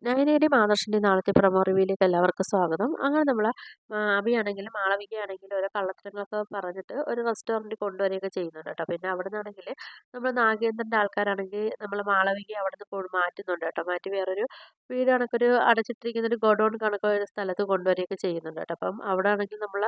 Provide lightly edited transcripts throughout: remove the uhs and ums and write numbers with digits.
നയനയുടെയും ആദർശിൻ്റെയും നാളത്തെ പ്രൊമോ റിവ്യൂയിലേക്ക് എല്ലാവർക്കും സ്വാഗതം. അങ്ങനെ നമ്മളെ അഭിയാണെങ്കിലും മാളവികയാണെങ്കിലും ഓരോ കള്ളത്തരങ്ങളൊക്കെ പറഞ്ഞിട്ട് ഒരു റെസ്റ്റോറൻറ്റിൽ കൊണ്ടുവരികയൊക്കെ ചെയ്യുന്നുണ്ട് കേട്ടോ. പിന്നെ അവിടുന്നാണെങ്കിൽ നമ്മൾ നാഗേന്ദ്രൻ്റെ ആൾക്കാരാണെങ്കിൽ നമ്മൾ മാളവികയെ അവിടുന്ന് മാറ്റുന്നുണ്ട് കേട്ടോ. മാറ്റി വേറൊരു വീട് കണക്കൊരു അടച്ചിട്ടിരിക്കുന്ന ഒരു ഗോഡൗൺ കണക്ക് ഒരു സ്ഥലത്ത് കൊണ്ടുവരികയൊക്കെ ചെയ്യുന്നുണ്ട് കേട്ടോ. അപ്പം അവിടെ ആണെങ്കിൽ നമ്മൾ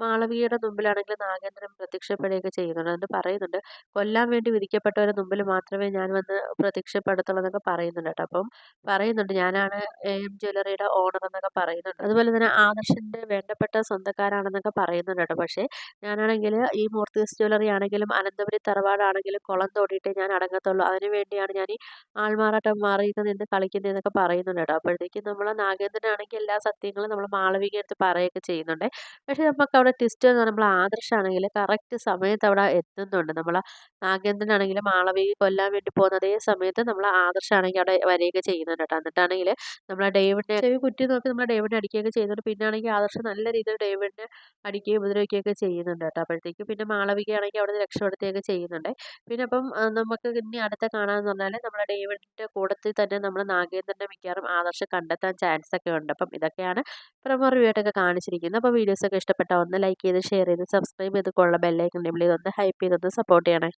മാളവികയുടെ മുമ്പിലാണെങ്കിൽ നാഗേന്ദ്രൻ പ്രത്യക്ഷപ്പെടുകയൊക്കെ ചെയ്യുന്നുണ്ട്. എന്നിട്ട് പറയുന്നുണ്ട്, കൊല്ലാൻ വേണ്ടി വിധിക്കപ്പെട്ടവരുടെ മുമ്പിൽ മാത്രമേ ഞാൻ വന്ന് പ്രത്യക്ഷപ്പെടുത്തുള്ളൂ എന്നൊക്കെ പറയുന്നുണ്ട് കേട്ടോ. അപ്പം പറയുന്നുണ്ട്, ഞാനാണ് എം ജ്വല്ലറിയുടെ ഓണർ എന്നൊക്കെ പറയുന്നുണ്ട്. അതുപോലെ തന്നെ ആദർശിൻ്റെ വേണ്ടപ്പെട്ട സ്വന്തക്കാരാണെന്നൊക്കെ പറയുന്നുണ്ട് കേട്ടോ. പക്ഷേ ഞാനാണെങ്കിൽ ഈ മൂർത്തീസ് ജ്വല്ലറി ആണെങ്കിലും അനന്തപുരി തറവാടാണെങ്കിലും കുളം തോണ്ടിയിട്ടേ ഞാൻ അടങ്ങത്തുള്ളൂ. അതിനു വേണ്ടിയാണ് ഞാൻ ഈ ആൾമാറാട്ടം മാറിയിട്ട് നിന്ന് കളിക്കുന്നതെന്നൊക്കെ പറയുന്നുണ്ട് കേട്ടോ. അപ്പോഴത്തേക്കും നമ്മൾ നാഗേന്ദ്രനാണെങ്കിൽ എല്ലാ സത്യങ്ങളും നമ്മൾ മാളവികയുടെ അടുത്ത് പറയുകയൊക്കെ ചെയ്യുന്നുണ്ട്. പക്ഷേ നമുക്ക് അവിടെ ട്വിസ്റ്റ് എന്ന് പറയുമ്പോൾ ആദർശാണെങ്കിൽ കറക്റ്റ് സമയത്ത് അവിടെ എത്തുന്നുണ്ട്. നമ്മൾ നാഗേന്ദ്രനാണെങ്കിലും മാളവികയെ കൊല്ലാൻ വേണ്ടി പോകുന്ന അതേ സമയത്ത് നമ്മൾ ആദർശാണെങ്കിൽ അവിടെ വരികയൊക്കെ ചെയ്യുന്നുണ്ട് കേട്ടോ. എന്നിട്ടാണെങ്കിൽ നമ്മളെ ഡേവിഡിനെ ചെവി കുത്തി നോക്കി നമ്മളെ ഡേവിഡിനെ അടിക്കുകയൊക്കെ ചെയ്യുന്നുണ്ട്. പിന്നാണെങ്കിൽ ആദർശം നല്ല രീതിയിൽ ഡേവിഡിനെ അടിക്കുകയും ഉപദ്രവിക്കുകയൊക്കെ ചെയ്യുന്നുണ്ട് കേട്ടോ. അപ്പോഴത്തേക്കും പിന്നെ മാളവികയാണെങ്കിൽ അവിടുന്ന് രക്ഷപ്പെടുത്തുകയൊക്കെ ചെയ്യുന്നുണ്ട്. പിന്നെ അപ്പം നമുക്ക് ഇനി അടുത്ത കാണാമെന്ന് പറഞ്ഞാൽ നമ്മുടെ ഡേവിഡിൻ്റെ കൂട്ടത്തിൽ തന്നെ നമ്മൾ നാഗേന്ദ്രനെ മിക്കവാറും ആദർശം കണ്ടെത്താൻ ചാൻസ് ഒക്കെ ഉണ്ട്. അപ്പം ഇതൊക്കെയാണ് പ്രൊമോ റിവ്യൂ ആയിട്ടൊക്കെ കാണിച്ചിരിക്കുന്നത്. അപ്പോൾ വീഡിയോസൊക്കെ ഇഷ്ടപ്പെട്ടാൽ ഒന്ന് ലൈക്ക് ചെയ്ത് ഷെയർ ചെയ്ത് സബ്സ്ക്രൈബ് ചെയ്ത് കൊള്ള ബെല്ലൈക്കൺ എനേബിൾ ചെയ്ത് ഒന്ന് ഹൈപ്പ് ചെയ്തൊന്ന് സപ്പോർട്ട് ചെയ്യണേ.